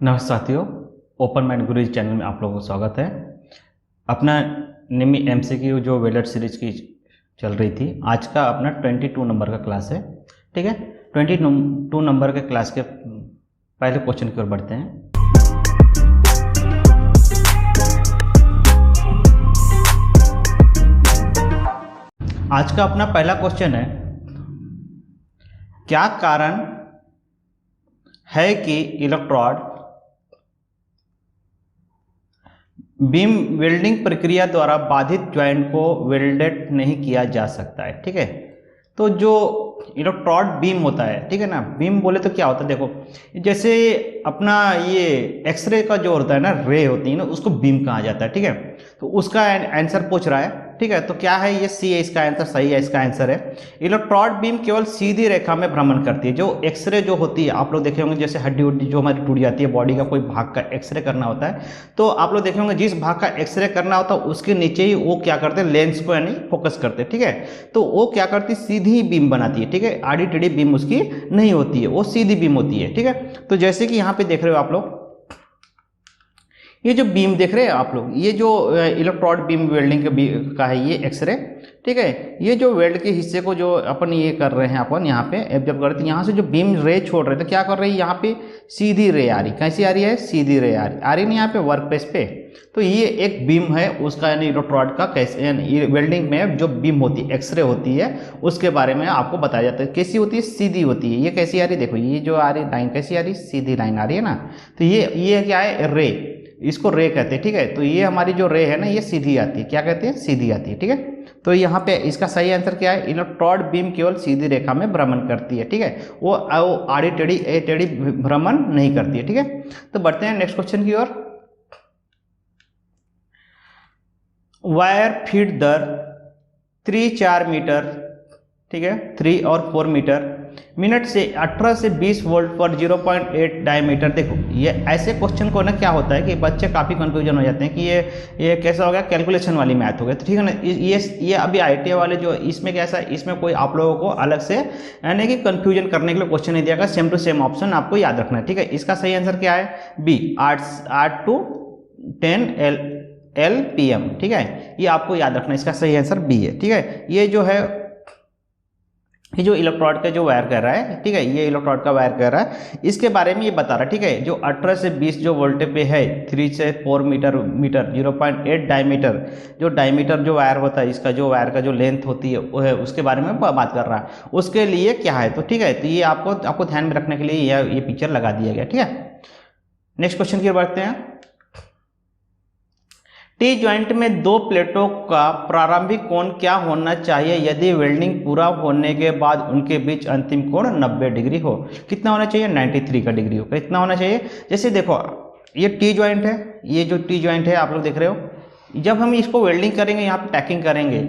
नमस्कार साथियों, open mind गुरुजी channel में आप लोगों का स्वागत है। अपना निमी एमसीक्यू जो वेल्डेड सीरीज की चल रही थी, आज का अपना 22 नंबर का क्लास है। ठीक है, 22 नंबर के क्लास के पहले क्वेश्चन की ओर बढ़ते हैं। आज का अपना पहला क्वेश्चन है, क्या कारण है कि इलेक्ट्रोड बीम वेल्डिंग प्रक्रिया द्वारा बाधित ज्वाइंट को वेल्डेड नहीं किया जा सकता है। ठीक है, तो जो इलेक्ट्रोड बीम होता है, ठीक है ना, बीम बोले तो क्या होता है, देखो जैसे अपना ये एक्सरे का जो होता है ना, रे होती है ना, उसको बीम कहा जाता है। ठीक है, तो उसका आंसर पूछ रहा है। ठीक है, तो क्या है, ये सी है, इसका आंसर सही है। इसका आंसर है इलेक्ट्रोड बीम केवल सीधी रेखा में भ्रमण करती है। जो एक्सरे जो होती है, आप लोग देखे होंगे, जैसे हड्डी उड्डी जो हमारी टूट जाती है, बॉडी का कोई भाग का एक्सरे करना होता है, तो आप लोग देखे होंगे जिस भाग का एक्सरे करना होता है उसके नीचे ही वो क्या करते हैं, लेंस को यानी फोकस करते हैं। ठीक है, तो वो क्या करती है, सीधी बीम बनाती है। ठीक है, आड़ी टेढ़ी बीम उसकी नहीं होती है, वो सीधी बीम होती है। ठीक है, तो जैसे कि यहाँ पे देख रहे हो आप लोग, ये जो बीम देख रहे हैं आप लोग, ये जो इलेक्ट्रोड बीम वेल्डिंग का है, ये एक्सरे। ठीक है, ये जो वेल्ड के हिस्से को जो अपन ये कर रहे हैं, अपन यहाँ पे एब्जॉर्ब कर रहे थे, यहाँ से जो बीम रे छोड़ रहे थे, क्या कर रही है, यहाँ पे सीधी रे आ रही। कैसी आ रही है, सीधी रे आ रही नहीं यहाँ पे वर्क पेस पे। तो ये एक बीम है उसका, यानी इलेक्ट्रोड का कैसे, यानी वेल्डिंग में जो बीम होती है, एक्सरे होती है, उसके बारे में आपको बताया जाता है। कैसी होती है, सीधी होती है। ये कैसी आ रही, देखो ये जो आ रही लाइन कैसी आ रही, सीधी लाइन आ रही है ना। तो ये क्या है, रे, इसको रे कहते हैं। ठीक है, तो ये हमारी जो रे है ना, ये सीधी आती है। क्या कहते हैं, सीधी आती है। ठीक है, तो यहाँ पे इसका सही आंसर क्या है, इलेक्ट्रोड बीम केवल सीधी रेखा में भ्रमण करती है। ठीक है, वो आड़ी टेढ़ी भ्रमण नहीं करती है। ठीक है, तो बढ़ते हैं नेक्स्ट क्वेश्चन की ओर। वायर फीड दर 3-4 मीटर, ठीक है, 3 और 4 मीटर मिनट से 18 से 20 वोल्ट पर 0.8 डायमीटर। देखो ये ऐसे क्वेश्चन को ना क्या होता है कि बच्चे काफ़ी कंफ्यूजन हो जाते हैं कि ये कैसा हो गया, कैलकुलेशन वाली मैथ हो गया। तो ठीक है ना, ये अभी IITI वाले जो इसमें कैसा है, इसमें कोई आप लोगों को अलग से यानी कि कंफ्यूजन करने के लिए क्वेश्चन नहीं दिया गया, सेम टू सेम ऑप्शन आपको याद रखना है। ठीक है, इसका सही आंसर क्या है, बी, 8 to 10 LPM। ठीक है, ये आपको याद रखना है, इसका सही आंसर बी है। ठीक है, ये जो है, ये जो इलेक्ट्रोड का जो वायर कह रहा है, ठीक है, ये इलेक्ट्रोड का वायर कह रहा है, इसके बारे में ये बता रहा है। ठीक है, जो 18 से 20 जो वोल्ट पे है, 3 से 4 मीटर 0.8 डायमीटर, जो डायमीटर जो वायर होता है, इसका जो वायर का जो लेंथ होती है वो है, उसके बारे में बात कर रहा है। उसके लिए क्या है, तो ठीक है, तो ये आपको ध्यान में रखने के लिए ये पिक्चर लगा दिया गया। ठीक है, नेक्स्ट क्वेश्चन की बढ़ते हैं। टी ज्वाइंट में दो प्लेटों का प्रारंभिक कोण क्या होना चाहिए यदि वेल्डिंग पूरा होने के बाद उनके बीच अंतिम कोण 90 डिग्री हो। कितना होना चाहिए, 93 का डिग्री हो। कितना होना चाहिए, जैसे देखो ये टी ज्वाइंट है, ये जो टी ज्वाइंट है आप लोग देख रहे हो, जब हम इसको वेल्डिंग करेंगे, यहाँ पे टैकिंग करेंगे,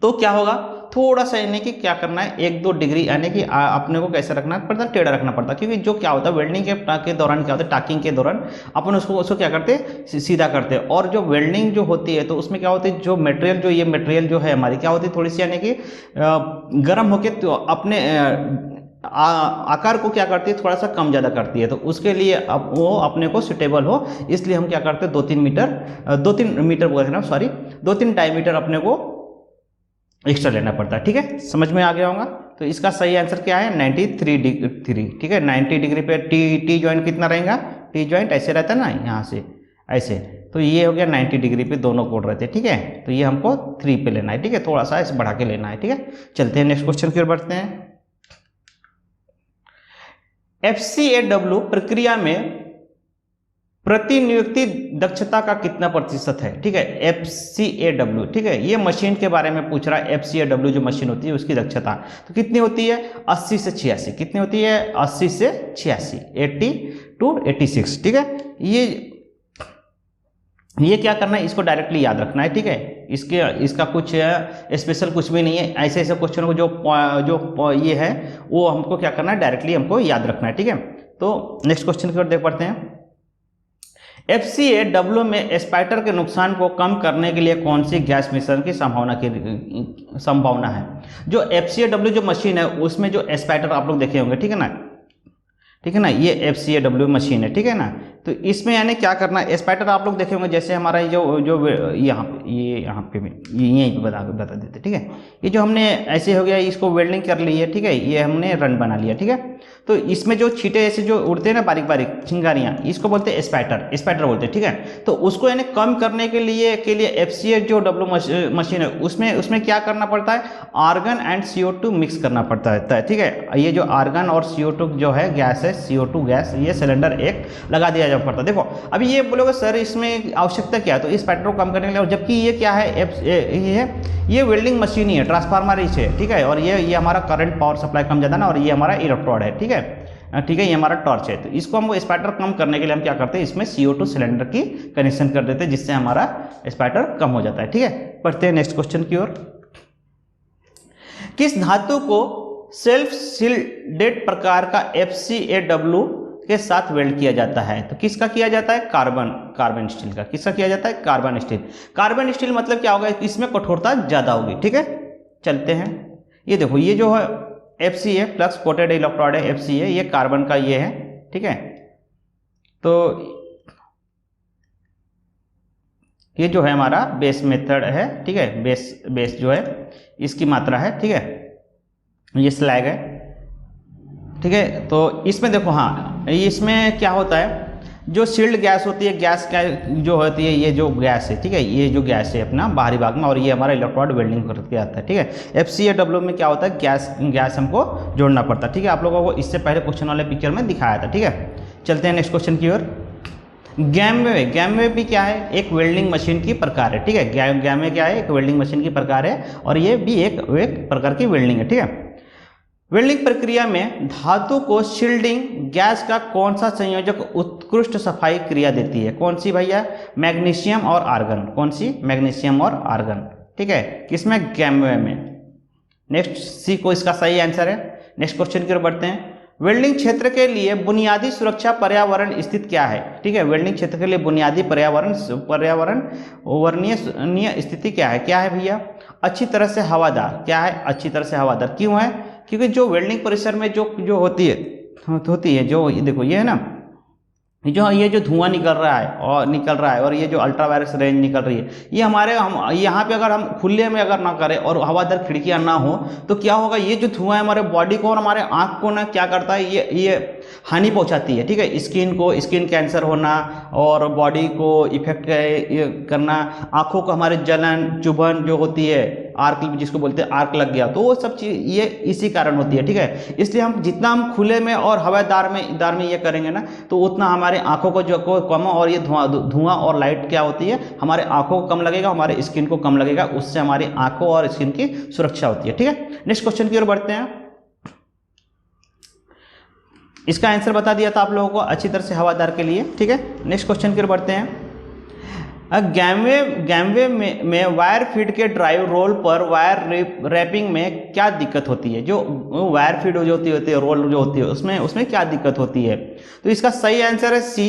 तो क्या होगा, थोड़ा सा यानी कि क्या करना है, 1-2 डिग्री यानी कि अपने को कैसे रखना पड़ता है, टेढ़ा रखना पड़ता है। क्योंकि जो क्या होता है वेल्डिंग के दौरान क्या होता है, टाकिंग के दौरान अपन उसको क्या करते हैं, सीधा करते हैं। और जो वेल्डिंग जो होती है, तो उसमें क्या होती है, जो मटेरियल ये मटेरियल जो है हमारी क्या होती है, थोड़ी सी यानी कि गर्म होकर तो अपने आकार को क्या करती है, थोड़ा सा कम ज़्यादा करती है। तो उसके लिए अब वो अपने को सुटेबल हो, इसलिए हम क्या करते हैं, 2-3 मीटर बोल रहे हैं, सॉरी 2-3 डायमीटर अपने को एक्स्ट्रा लेना पड़ता है। ठीक है, समझ में आ गया होगा। तो इसका सही आंसर क्या है, 93 डिग्री। ठीक है, 90 डिग्री पे टी ज्वाइंट कितना रहेगा, टी ज्वाइंट ऐसे रहता है ना, यहाँ से ऐसे, तो ये हो गया 90 डिग्री पे दोनों कोण रहते हैं। ठीक है, तो ये हमको 3 पे लेना है। ठीक है, थोड़ा सा इसे बढ़ा के लेना है। ठीक है, चलते हैं नेक्स्ट क्वेश्चन की ओर बढ़ते हैं। FCAW प्रक्रिया में प्रतिनियुक्ति दक्षता का कितना प्रतिशत है। ठीक है, FCAW, ठीक है, ये मशीन के बारे में पूछ रहा है। FCAW जो मशीन होती है उसकी दक्षता तो कितनी होती है, 80 से 86। कितनी होती है, 80 से 86, 80 to 86। ठीक है, ये क्या करना है, इसको डायरेक्टली याद रखना है। ठीक है, इसका कुछ स्पेशल कुछ भी नहीं है। ऐसे क्वेश्चन को जो ये है वो हमको क्या करना है, डायरेक्टली हमको याद रखना है। ठीक है, तो नेक्स्ट क्वेश्चन की ओर देख पढ़ते हैं। FCAW में स्पाइटर के नुकसान को कम करने के लिए कौन सी गैस मिश्रण की संभावना है। जो FCAW जो मशीन है उसमें जो स्पाइटर आप लोग देखे होंगे, ठीक है ना, ठीक है ना, ये FCAW मशीन है, ठीक है ना। तो इसमें यानी क्या करना है, स्पाइटर आप लोग देखे होंगे, जैसे हमारा ये जो यहाँ पे यहीं पे बता देते, ठीक है। ये जो हमने ऐसे हो गया, इसको वेल्डिंग कर ली है, ठीक है, ये हमने रन बना लिया, ठीक है। तो इसमें जो छींटे ऐसे जो उड़ते हैं ना, बारीक बारीक चिंगारियाँ, इसको बोलते हैं स्पाइटर बोलते हैं, ठीक है। तो उसको यानी कम करने के लिए FCAW मशीन है, उसमें क्या करना पड़ता है, आर्गन एंड CO2 मिक्स करना पड़ता है, ठीक है। ये जो आर्गन और CO2 जो है गैस है, CO2 गैस, ये सिलेंडर एक लगा दिया जा पड़ता है। देखो अभी ये बोलोगे सर इसमें आवश्यकता क्या है, तो इस स्पाइटर को कम करने के लिए, और जबकि ये क्या है, ये वेल्डिंग मशीन ही है, ट्रांसफार्मर ही है, ठीक है। और ये हमारा करंट पावर सप्लाई कम ज़्यादा ना, और ये हमारा इलेक्ट्रोड है, ठीक है, ये हमारा टॉर्च है। तो इसको हम स्पाइटर कम करने के लिए हम क्या करते हैं, इसमें CO2 सिलेंडर की कनेक्शन कर देते हैं, जिससे हमारा स्पाइटर कम हो जाता है, ठीक है। पढ़ते हैं नेक्स्ट क्वेश्चन की ओर। किस धातु को सेल्फ सील्डेड प्रकार का FCAW के साथ वेल्ड किया जाता है, तो किसका किया जाता है, कार्बन स्टील का। किसका किया जाता है, कार्बन स्टील। कार्बन स्टील मतलब क्या होगा, इसमें कठोरता ज्यादा होगी, ठीक है। चलते हैं, ये देखो, ये जो है FCA फ्लक्स कोटेड इलेक्ट्रोड है, FCA, ये कार्बन का ये है, ठीक है। तो ये जो है हमारा बेस मेथड है, ठीक है, बेस जो है इसकी मात्रा है, ठीक है, ये स्लैग है, ठीक है। तो इसमें देखो, हाँ, इसमें क्या होता है, जो सील्ड गैस होती है, गैस का जो होती है, ये जो गैस है, ठीक है, ये जो गैस है अपना बाहरी भाग में, और ये हमारा इलेक्ट्रोड वेल्डिंग करके आता है, ठीक है। FCAW में क्या होता है, गैस हमको जोड़ना पड़ता है, ठीक है। आप लोगों को इससे पहले क्वेश्चन वाले पिक्चर में दिखाया था, ठीक है। चलते हैं नेक्स्ट क्वेश्चन की ओर। गैमवे भी क्या है, एक वेल्डिंग मशीन की प्रकार है, ठीक है। गैमवे क्या है, एक वेल्डिंग मशीन की प्रकार है, और ये भी एक प्रकार की वेल्डिंग है, ठीक है। वेल्डिंग प्रक्रिया में धातु को शील्डिंग गैस का कौन सा संयोजक उत्कृष्ट सफाई क्रिया देती है, कौन सी भैया, मैग्नीशियम और आर्गन। कौन सी, मैग्नीशियम और आर्गन, ठीक है, किसमें, गैमवे में। नेक्स्ट C को इसका सही आंसर है। नेक्स्ट क्वेश्चन की ओर बढ़ते हैं। वेल्डिंग क्षेत्र के लिए बुनियादी सुरक्षा पर्यावरण स्थिति क्या है, ठीक है। वेल्डिंग क्षेत्र के लिए बुनियादी पर्यावरणीय स्थिति क्या है भैया, अच्छी तरह से हवादार। क्या है, अच्छी तरह से हवादार। क्यों है, क्योंकि जो वेल्डिंग परिसर में जो होती है जो देखो, ये है ना, ये जो धुआं निकल रहा है और ये जो अल्ट्रावायलेट रेंज निकल रही है, ये हम यहाँ पे अगर हम खुले में अगर ना करें और हवादार खिड़कियाँ ना हो, तो क्या होगा, ये जो धुआं है हमारे बॉडी को और हमारे आँख को ना क्या करता है, ये हानि पहुँचाती है, ठीक है। स्किन कैंसर होना और बॉडी को इफेक्ट करना, आँखों को हमारे जलन चुभन जो होती है, आर्क जिसको बोलते हैं आर्क लग गया, तो वो सब चीज़ ये इसी कारण होती है, ठीक है। इसलिए हम जितना हम खुले में और हवादार में ये करेंगे ना, तो उतना हमारे आंखों को जो कम, और ये धुआं और लाइट क्या होती है, हमारे आंखों को कम लगेगा, हमारे स्किन को कम लगेगा, उससे हमारी आंखों और स्किन की सुरक्षा होती है, ठीक है। नेक्स्ट क्वेश्चन की ओर बढ़ते हैं। इसका आंसर बता दिया था आप लोगों को, अच्छी तरह से हवादार के लिए, ठीक है। नेक्स्ट क्वेश्चन की ओर बढ़ते हैं। गैमवे में वायर फीड के ड्राइव रोल पर वायर रैपिंग में क्या दिक्कत होती है, जो वायर फीड जो होती है रोल जो होती है उसमें क्या दिक्कत होती है, तो इसका सही आंसर है C,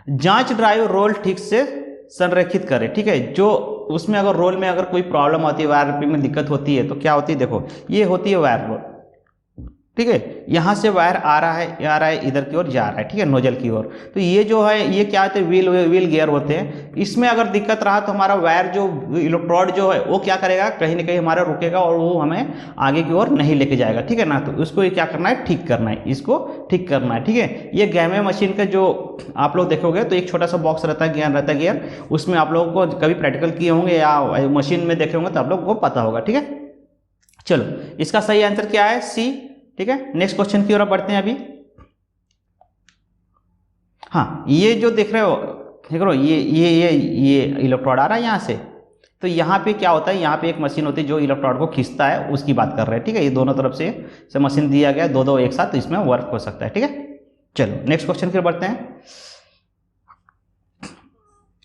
जांच ड्राइव रोल ठीक से संरेखित करे, ठीक है। जो उसमें अगर रोल में अगर कोई प्रॉब्लम होती है, वायर रैपिंग में दिक्कत होती है, तो क्या होती है, देखो ये होती है वायर रोल, ठीक है। यहाँ से वायर आ रहा है इधर की ओर जा रहा है, ठीक है, नोजल की ओर। तो ये जो है, ये क्या होते हैं, व्हील गियर होते हैं। इसमें अगर दिक्कत रहा तो हमारा वायर जो इलेक्ट्रोड जो है वो क्या करेगा, कहीं ना कहीं हमारा रुकेगा और वो हमें आगे की ओर नहीं लेके जाएगा, ठीक है ना। तो उसको क्या करना है, ठीक करना है, इसको ठीक करना है, ठीक है। ये गैमवे मशीन का जो आप लोग देखोगे तो एक छोटा सा बॉक्स रहता है गियर, उसमें आप लोगों को कभी प्रैक्टिकल किए होंगे या मशीन में देखे होंगे तो आप लोग को पता होगा, ठीक है। चलो, इसका सही आंसर क्या है, C, ठीक है। नेक्स्ट क्वेश्चन की ओर बढ़ते हैं अभी। हाँ, ये जो देख रहे हो, ये इलेक्ट्रोड आ रहा है यहाँ से, तो यहाँ पे क्या होता है, यहाँ पे एक मशीन होती है जो इलेक्ट्रोड को खींचता है, उसकी बात कर रहे हैं, ठीक है। ये दोनों तरफ से मशीन दिया गया, दो एक साथ, तो इसमें वर्क हो सकता है, ठीक है। चलो नेक्स्ट क्वेश्चन की ओर बढ़ते हैं।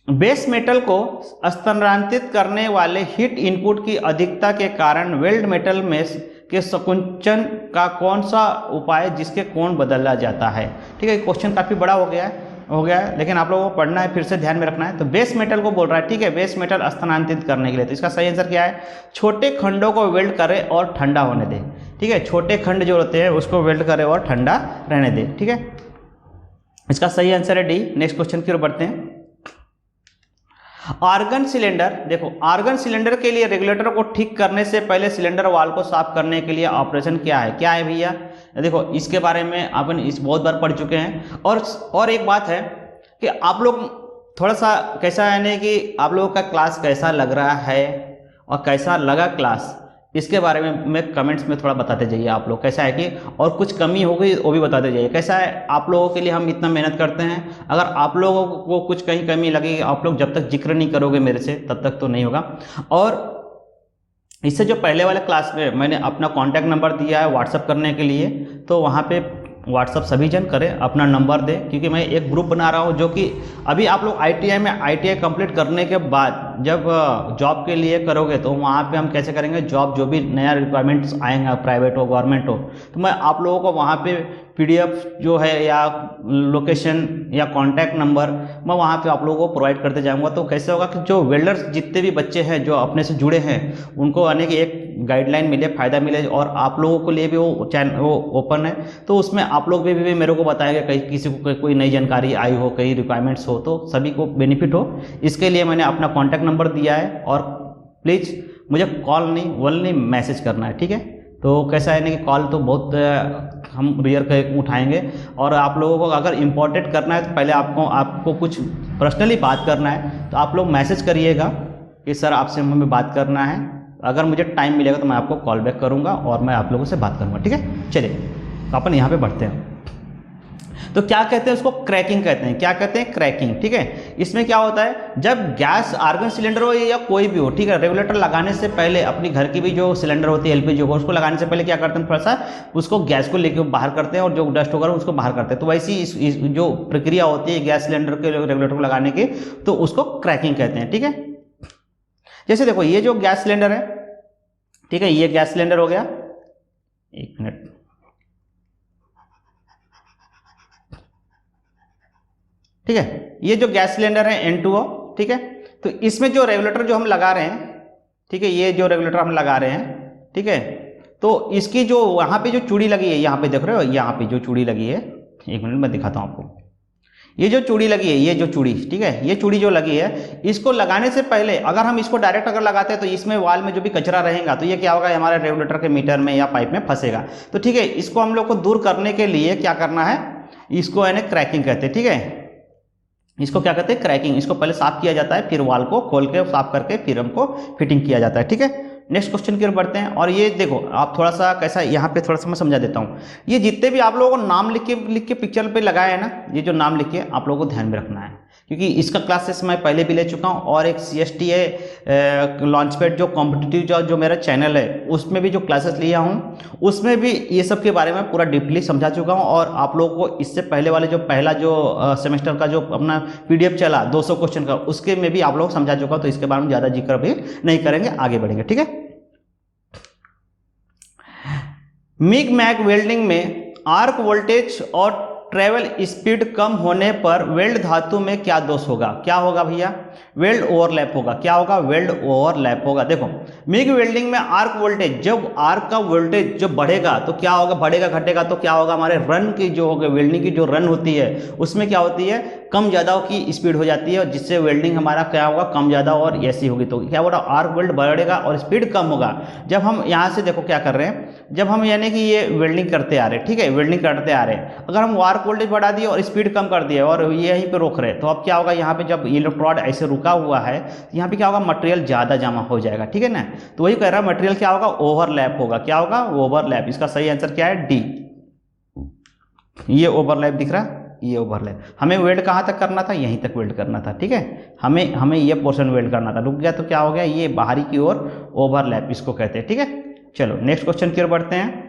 बेस मेटल को स्थानांतरित करने वाले हीट इनपुट की अधिकता के कारण वेल्ड मेटल में के संकुचन का कौन सा उपाय जिसके कोण बदला जाता है, ठीक है। क्वेश्चन काफी बड़ा हो गया है, लेकिन आप लोगों को पढ़ना है, फिर से ध्यान में रखना है। तो बेस मेटल को बोल रहा है, ठीक है, बेस मेटल स्थानांतरित करने के लिए, तो इसका सही आंसर क्या है, छोटे खंडों को वेल्ड करें और ठंडा होने दें। ठीक है, छोटे खंड जो होते हैं उसको वेल्ड करे और ठंडा रहने दे। ठीक है, इसका सही आंसर है डी। नेक्स्ट क्वेश्चन की ओर बढ़ते हैं। आर्गन सिलेंडर, देखो आर्गन सिलेंडर के लिए रेगुलेटर को ठीक करने से पहले सिलेंडर वाल्व को साफ करने के लिए ऑपरेशन क्या है? क्या है भैया? देखो इसके बारे में अपन इस बहुत बार पढ़ चुके हैं। और एक बात है कि आप लोग थोड़ा सा कैसा है ना कि आप लोगों का क्लास कैसा लग रहा है और कैसा लगा क्लास, इसके बारे में कमेंट्स में थोड़ा बताते जाइए आप लोग। कैसा है कि और कुछ कमी हो गई वो भी बताते जाइए। कैसा है, आप लोगों के लिए हम इतना मेहनत करते हैं, अगर आप लोगों को कुछ कहीं कमी लगेगी, आप लोग जब तक जिक्र नहीं करोगे मेरे से तब तक तो नहीं होगा। और इससे जो पहले वाले क्लास में मैंने अपना कॉन्टैक्ट नंबर दिया है व्हाट्सअप करने के लिए, तो वहाँ पे व्हाट्सअप सभी जन करें, अपना नंबर दें, क्योंकि मैं एक ग्रुप बना रहा हूँ जो कि अभी आप लोग आईटीआई में आईटीआई कंप्लीट करने के बाद जब जॉब के लिए करोगे तो वहाँ पे हम कैसे करेंगे, जॉब जो भी नया रिक्वायरमेंट्स आएंगे, प्राइवेट हो गवर्नमेंट हो, तो मैं आप लोगों को वहाँ पे पीडीएफ जो है या लोकेशन या कॉन्टैक्ट नंबर मैं वहाँ पे आप लोगों को प्रोवाइड करते जाऊँगा। तो कैसे होगा कि जो वेल्डर्स जितने भी बच्चे हैं जो अपने से जुड़े हैं उनको आने की एक गाइडलाइन मिले, फ़ायदा मिले, और आप लोगों के लिए भी वो चैनल वो ओपन है, तो उसमें आप लोग भी मेरे को बताएंगे कहीं किसी को कोई नई जानकारी आई हो, कहीं रिक्वायरमेंट्स हो, तो सभी को बेनिफिट हो। इसके लिए मैंने अपना कॉन्टैक्ट नंबर दिया है, और प्लीज़ मुझे कॉल नहीं ओनली मैसेज करना है। ठीक है, तो कैसा है ना कि कॉल तो बहुत हम रेयर उठाएंगे, और आप लोगों को अगर इम्पोर्टेंट करना है तो पहले आपको कुछ पर्सनली बात करना है तो आप लोग मैसेज करिएगा कि सर आपसे हमें बात करना है। अगर मुझे टाइम मिलेगा तो मैं आपको कॉल बैक करूंगा और मैं आप लोगों से बात करूंगा। ठीक है, चलिए तो अपन यहाँ पे बढ़ते हैं। तो क्या कहते हैं उसको? क्रैकिंग कहते हैं। क्या कहते हैं? क्रैकिंग। ठीक है, इसमें क्या होता है, जब गैस आर्गन सिलेंडर हो या कोई भी हो, ठीक है, रेगुलेटर लगाने से पहले अपनी घर की भी जो सिलेंडर होती है एलपीजी होगा उसको लगाने से पहले क्या करते हैं, थोड़ा सा उसको गैस को लेके बाहर करते हैं और जो डस्ट होगा उसको बाहर करते हैं। तो वैसी इस जो प्रक्रिया होती है गैस सिलेंडर के रेगुलेटर को लगाने की, तो उसको क्रैकिंग कहते हैं। ठीक है, जैसे देखो ये जो गैस सिलेंडर है, ठीक है, ये गैस सिलेंडर हो गया, एक मिनट, ठीक है, ये जो गैस सिलेंडर है N2O, ठीक है, तो इसमें जो रेगुलेटर जो हम लगा रहे हैं, ठीक है, ये जो रेगुलेटर हम लगा रहे हैं, ठीक है, तो इसकी जो वहां पे जो चूड़ी लगी है, यहाँ पे देख रहे हो, यहाँ पे जो चूड़ी लगी है, एक मिनट मैं दिखाता हूं आपको, ये जो चूड़ी लगी है, ये जो चूड़ी, ठीक है, ये चूड़ी जो लगी है, इसको लगाने से पहले अगर हम इसको डायरेक्ट अगर लगाते हैं तो इसमें वाल में जो भी कचरा रहेगा तो ये क्या होगा, हमारे रेगुलेटर के मीटर में या पाइप में फंसेगा। तो ठीक है, इसको हम लोग को दूर करने के लिए क्या करना है, इसको है ना क्रैकिंग कहते हैं। ठीक है, इसको क्या कहते हैं, क्रैकिंग। इसको पहले साफ किया जाता है, फिर वाल को खोल के साफ करके फिर हमको फिटिंग किया जाता है। ठीक है, नेक्स्ट क्वेश्चन की ओर बढ़ते हैं। और ये देखो आप थोड़ा सा कैसा, यहाँ पे थोड़ा सा मैं समझा देता हूँ। ये जितने भी आप लोगों को नाम लिख के पिक्चर पे लगाया है ना, ये जो नाम लिख के आप लोगों को ध्यान में रखना है, क्योंकि इसका क्लासेस मैं पहले भी ले चुका हूँ, और एक CSTA लॉन्चपैड जो कॉम्पिटिटिव जो मेरा चैनल है उसमें भी जो क्लासेस लिया हूँ उसमें भी ये सब के बारे में पूरा डीपली समझा चुका हूँ। और आप लोगों को इससे पहले वाले जो पहला जो सेमेस्टर का जो अपना PDF चला 200 क्वेश्चन का, उसके में भी आप लोग समझा चुका हूँ, तो इसके बारे में ज़्यादा जिक्र भी नहीं करेंगे, आगे बढ़ेंगे। ठीक है, मिग मैग वेल्डिंग में आर्क वोल्टेज और ट्रेवल स्पीड कम होने पर वेल्ड धातु में क्या दोष होगा? क्या होगा भैया? वेल्ड ओवरलैप होगा। क्या होगा? वेल्ड ओवरलैप होगा। देखो मिग वेल्डिंग में आर्क वोल्टेज, जब आर्क का वोल्टेज जब बढ़ेगा तो क्या होगा, बढ़ेगा घटेगा तो क्या होगा, हमारे रन की जो होगा, वेल्डिंग की जो रन होती है उसमें क्या होती है, कम ज़्यादा की स्पीड हो जाती है, और जिससे वेल्डिंग हमारा क्या होगा, कम ज़्यादा और ऐसी होगी। तो क्या होगा, आर्क वेल्ड बढ़ेगा और स्पीड कम होगा। जब हम यहाँ से देखो क्या कर रहे हैं, जब हम यानी कि ये वेल्डिंग करते आ रहे हैं, ठीक है, वेल्डिंग करते आ रहे हैं, अगर हम आर्क वोल्टेज बढ़ा दिए और स्पीड कम कर दिए और यहीं पे रोक रहे हैं, तो अब क्या होगा, यहाँ पे जब इलेक्ट्रोड ऐसे रुका हुआ है यहाँ पे क्या होगा, मटेरियल ज़्यादा जमा हो जाएगा। ठीक है ना, तो वही कह रहा है, मटेरियल क्या होगा, ओवरलैप होगा। क्या होगा, ओवरलैप। इसका सही आंसर क्या है, डी। ये ओवरलैप दिख रहा है, ये ओवरलैप। हमें वेल्ड कहाँ तक करना था, यहीं तक वेल्ड करना था। ठीक है, हमें ये पोर्शन वेल्ड करना था, रुक गया तो क्या हो गया, ये बाहरी की ओर ओवरलैप इसको कहते हैं। ठीक है, चलो नेक्स्ट क्वेश्चन की ओर बढ़ते हैं।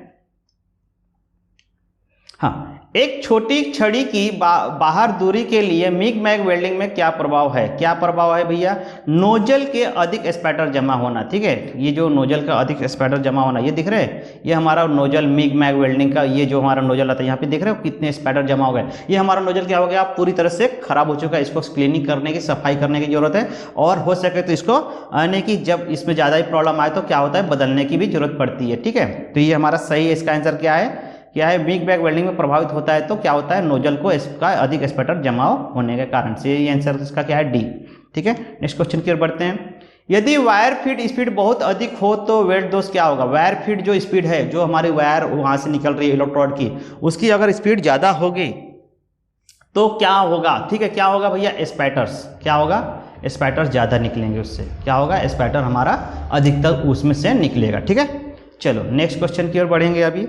हाँ, एक छोटी छड़ी की बाहर दूरी के लिए मिग मैग वेल्डिंग में क्या प्रभाव है? क्या प्रभाव है भैया? नोजल के अधिक स्पैटर जमा होना। ठीक है, ये जो नोजल का अधिक स्पैटर जमा होना, ये दिख रहे हैं, ये हमारा नोजल मिग मैग वेल्डिंग का, ये जो हमारा नोजल आता है यहाँ पे देख रहे हो कितने स्पैटर जमा हो गए। ये हमारा नोजल क्या हो गया? पूरी तरह से खराब हो चुका है, इसको क्लीनिंग करने की, सफाई करने की जरूरत है, और हो सके तो इसको आने की, जब इसमें ज़्यादा ही प्रॉब्लम आए तो क्या होता है, बदलने की भी जरूरत पड़ती है। ठीक है, तो ये हमारा सही है। इसका आंसर क्या है? क्या है? मिग मैग वेल्डिंग में प्रभावित होता है तो क्या होता है? नोजल को इसका अधिक स्पैटर जमाव होने के कारण से। ये आंसर इसका क्या है? डी। ठीक है, नेक्स्ट क्वेश्चन की ओर बढ़ते हैं। यदि वायर फीड स्पीड बहुत अधिक हो तो वेल्ड दोष क्या होगा? वायर फीड जो स्पीड है, जो हमारी वायर वहां से निकल रही है इलेक्ट्रोड की, उसकी अगर स्पीड ज्यादा होगी तो क्या होगा? ठीक है, क्या होगा भैया? स्पैटर्स। क्या होगा? स्पैटर्स ज्यादा निकलेंगे उससे। क्या होगा? स्पैटर हमारा अधिकतर उसमें से निकलेगा। ठीक है, चलो नेक्स्ट क्वेश्चन की ओर बढ़ेंगे। अभी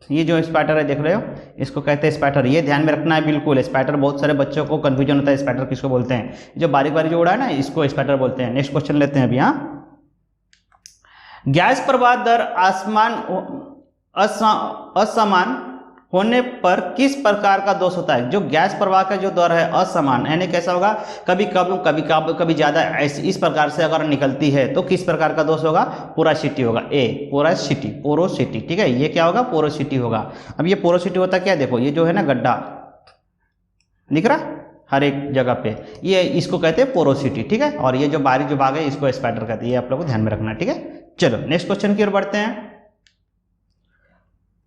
ये जो स्पैटर है देख रहे हो, इसको कहते हैं स्पैटर। ये ध्यान में रखना है बिल्कुल। स्पैटर, बहुत सारे बच्चों को कंफ्यूजन होता है, स्पैटर किसको बोलते हैं? जो बारीक बारीक जो उड़ा है ना, इसको स्पैटर बोलते हैं। नेक्स्ट क्वेश्चन लेते हैं अभी। हाँ, गैस प्रवाह दर असमान होने पर किस प्रकार का दोष होता है? जो गैस प्रवाह का जो दर है असमान, यानी कैसा होगा? कभी कम, कभी ज्यादा, ऐसे इस प्रकार से अगर निकलती है तो किस प्रकार का दोष होगा? पोरोसिटी होगा। ए, पोरोसिटी। ठीक है, ये क्या होगा? पोरोसिटी होगा। अब ये पोरोसिटी होता क्या है? देखो, ये जो है ना गड्ढा दिख रहा हर एक जगह पे, ये इसको कहते हैं पोरोसिटी। ठीक है, और ये जो बाहरी जो भाग है इसको स्पैटर कहते हैं। ये आप लोग को ध्यान में रखना है। ठीक है, चलो नेक्स्ट क्वेश्चन की ओर बढ़ते हैं।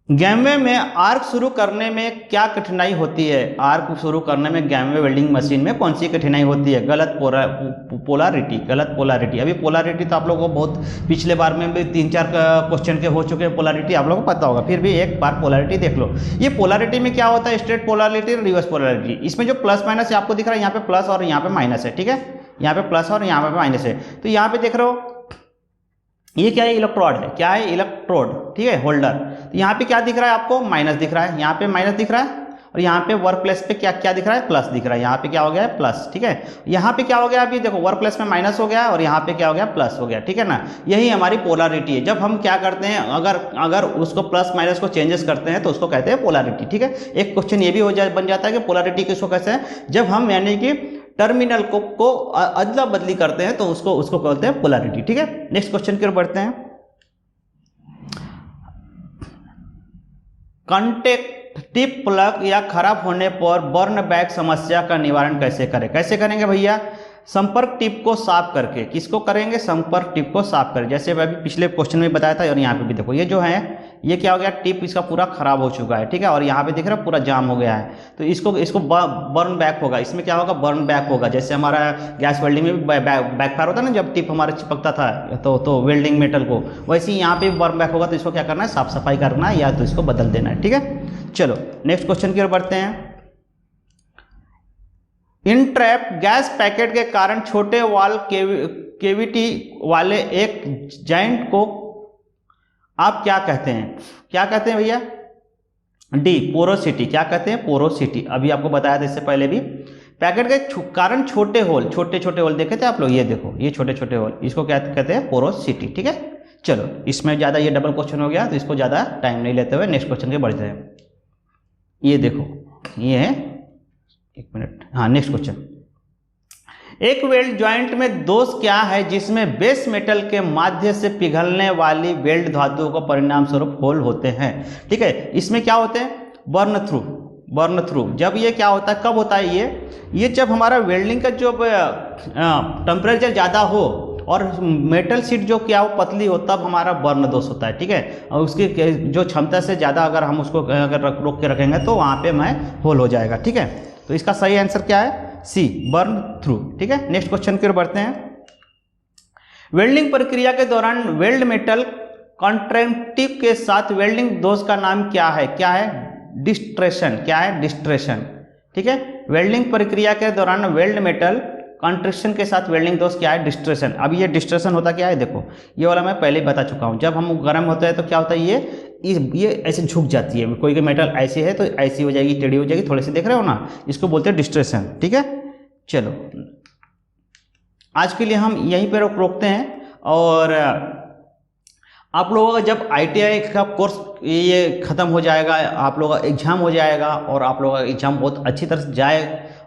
गैमवे में आर्क शुरू करने में क्या कठिनाई होती है? आर्क शुरू करने में गैमवे वेल्डिंग मशीन में कौन सी कठिनाई होती है? गलत पोलैरिटी। गलत पोलैरिटी। अभी पोलैरिटी तो आप लोगों को बहुत पिछले बार में भी 3-4 क्वेश्चन के हो चुके हैं, पोलैरिटी आप लोगों को पता होगा, फिर भी एक बार पोलैरिटी देख लो। ये पोलैरिटी में क्या होता है? Straight polarity, reverse polarity. इसमें जो प्लस माइनस आपको दिख रहा है, यहाँ पे प्लस और यहाँ पे माइनस है। ठीक है, यहाँ पे प्लस और यहाँ पे माइनस है। तो यहाँ पे देख रहे हो ये क्या है? इलेक्ट्रोड है। क्या है? इलेक्ट्रोड। ठीक है, होल्डर। तो यहाँ पे क्या दिख रहा है आपको? माइनस दिख रहा है। यहाँ पे माइनस दिख रहा है, और यहाँ पे वर्क प्लेस पे क्या क्या दिख रहा है? प्लस दिख रहा है। यहाँ पे क्या हो गया है? प्लस। ठीक है, यहाँ पे क्या हो गया? अभी देखो, वर्क प्लेस में माइनस हो गया और यहाँ पे क्या हो गया? प्लस हो गया। ठीक है ना, यही हमारी पोलैरिटी है। जब हम क्या करते हैं, अगर उसको प्लस माइनस को चेंजेस करते हैं तो उसको कहते हैं पोलैरिटी। ठीक है, एक क्वेश्चन ये भी बन जाता है कि पोलैरिटी किसको कहते हैं? जब हम यानी कि टर्मिनल को अदला बदली करते हैं तो उसको कहते हैं पोलैरिटी। ठीक है, नेक्स्ट क्वेश्चन की ओर बढ़ते हैं। कांटेक्ट टिप प्लग या खराब होने पर बर्न बैक समस्या का निवारण कैसे करें? कैसे करेंगे भैया? संपर्क टिप को साफ करके। किसको करेंगे? संपर्क टिप को साफ करें। जैसे अभी पिछले क्वेश्चन में बताया था, और यहाँ पे भी देखो, ये जो है ये क्या हो गया? टिप इसका पूरा खराब हो चुका है। ठीक है, और यहाँ पे दिख रहा है पूरा जाम हो गया है, तो इसको बर्न बैक होगा। इसमें क्या होगा? बर्न बैक होगा। जैसे हमारा गैस वेल्डिंग में भी बैकफायर होता है ना, जब टिप हमारे चिपकता था तो वेल्डिंग मेटल को, वैसे ही यहाँ पे बर्न बैक होगा। तो इसको क्या करना है? साफ सफाई करना है, या तो इसको बदल देना है। ठीक है, चलो नेक्स्ट क्वेश्चन की ओर बढ़ते हैं। इन ट्रैप गैस पैकेट के कारण छोटे वाल केविटी वाले एक जॉइंट को आप क्या कहते हैं? क्या कहते हैं भैया? D, porosity. क्या कहते हैं? पोरोसिटी। अभी आपको बताया था इससे पहले भी। पैकेट के कारण छोटे होल, छोटे छोटे होल देखे थे आप लोग, ये देखो, ये छोटे छोटे होल, इसको क्या कहते हैं? पोरोसिटी। ठीक है, चलो इसमें ज़्यादा ये डबल क्वेश्चन हो गया तो इसको ज़्यादा टाइम नहीं लेते हुए नेक्स्ट क्वेश्चन के बढ़ते हैं। ये देखो, ये है, एक मिनट, हाँ नेक्स्ट क्वेश्चन। एक वेल्ड ज्वाइंट में दोष क्या है जिसमें बेस मेटल के माध्यम से पिघलने वाली वेल्ड धातुओं को परिणाम स्वरूप होल होते हैं? ठीक है, इसमें क्या होते हैं? Burn through. जब ये क्या होता है, कब होता है ये जब हमारा वेल्डिंग का जो टेम्परेचर ज़्यादा हो और मेटल शीट जो क्या हो पतली हो, तब हमारा बर्न दोष होता है। ठीक है, और उसकी जो क्षमता से ज़्यादा अगर हम उसको अगर रोक के रखेंगे तो वहाँ पे होल हो जाएगा। ठीक है, तो इसका सही आंसर क्या है? सी, बर्न थ्रू। ठीक है, नेक्स्ट क्वेश्चन की ओर बढ़ते हैं। वेल्डिंग प्रक्रिया के दौरान वेल्ड मेटल कॉन्ट्रैक्टिव के साथ वेल्डिंग दोष का नाम क्या है? क्या है? डिस्ट्रेशन। क्या है? डिस्ट्रेशन। ठीक है, वेल्डिंग प्रक्रिया के दौरान वेल्ड मेटल कॉन्ट्रैक्शन के साथ वेल्डिंग दोष क्या है? डिस्ट्रेशन। अब ये डिस्ट्रेशन होता क्या है? देखो, ये वाला मैं पहले ही बता चुका हूँ। जब हम गर्म होते हैं तो क्या होता है? ये ऐसे झुक जाती है। कोई मेटल ऐसी है तो ऐसी हो जाएगी, टेढ़ी हो जाएगी, थोड़ी सी देख रहे हो ना, इसको बोलते हैं डिस्ट्रेशन। ठीक है, चलो आज के लिए हम यहीं पर रोकते हैं, और आप लोगों का जब ITI का कोर्स ये ख़त्म हो जाएगा, आप लोगों का एग्ज़ाम हो जाएगा और आप लोगों का एग्ज़ाम बहुत अच्छी तरह से जाए,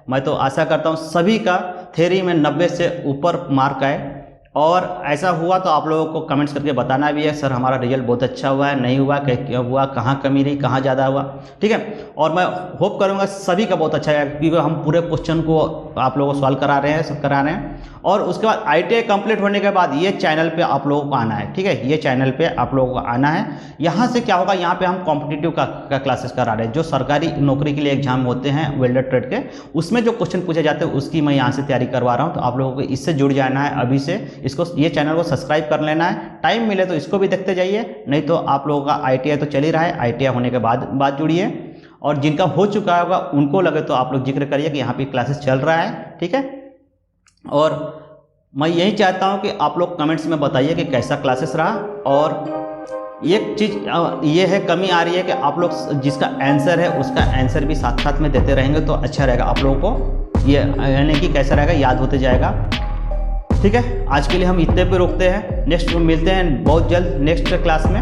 मैं तो आशा करता हूँ सभी का थ्योरी में 90 से ऊपर मार्क आए। और ऐसा हुआ तो आप लोगों को कमेंट्स करके बताना भी है, सर हमारा रिजल्ट बहुत अच्छा हुआ है, नहीं हुआ, क्या हुआ, कहाँ कमी रही, कहाँ ज़्यादा हुआ, ठीक है। और मैं होप करूँगा सभी का बहुत अच्छा है, क्योंकि हम पूरे क्वेश्चन को आप लोगों को सॉल्व करा रहे हैं, सब करा रहे हैं। और उसके बाद ITI कंप्लीट होने के बाद ये चैनल पे आप लोगों को आना है, ठीक है, ये चैनल पे आप लोगों को आना है। यहाँ से क्या होगा, यहाँ पे हम कॉम्पिटिटिव का क्लासेस करा रहे हैं, जो सरकारी नौकरी के लिए एग्जाम होते हैं वेल्डर ट्रेड के, उसमें जो क्वेश्चन पूछे जाते हैं उसकी मैं यहाँ से तैयारी करवा रहा हूँ। तो आप लोगों को इससे जुड़ जाना है अभी से, इसको ये चैनल को सब्सक्राइब कर लेना है, टाइम मिले तो इसको भी देखते जाइए, नहीं तो आप लोगों का ITI तो चल ही रहा है, ITI होने के बाद जुड़िए। और जिनका हो चुका होगा उनको लगे तो आप लोग जिक्र करिए कि यहाँ पे क्लासेस चल रहा है, ठीक है। और मैं यही चाहता हूँ कि आप लोग कमेंट्स में बताइए कि कैसा क्लासेस रहा। और एक चीज़ ये है, कमी आ रही है कि आप लोग जिसका आंसर है उसका आंसर भी साथ साथ में देते रहेंगे तो अच्छा रहेगा, आप लोगों को ये यानी कि कैसा रहेगा, याद होते जाएगा, ठीक है। आज के लिए हम इतने पे रोकते हैं, नेक्स्ट मिलते हैं बहुत जल्द नेक्स्ट क्लास में।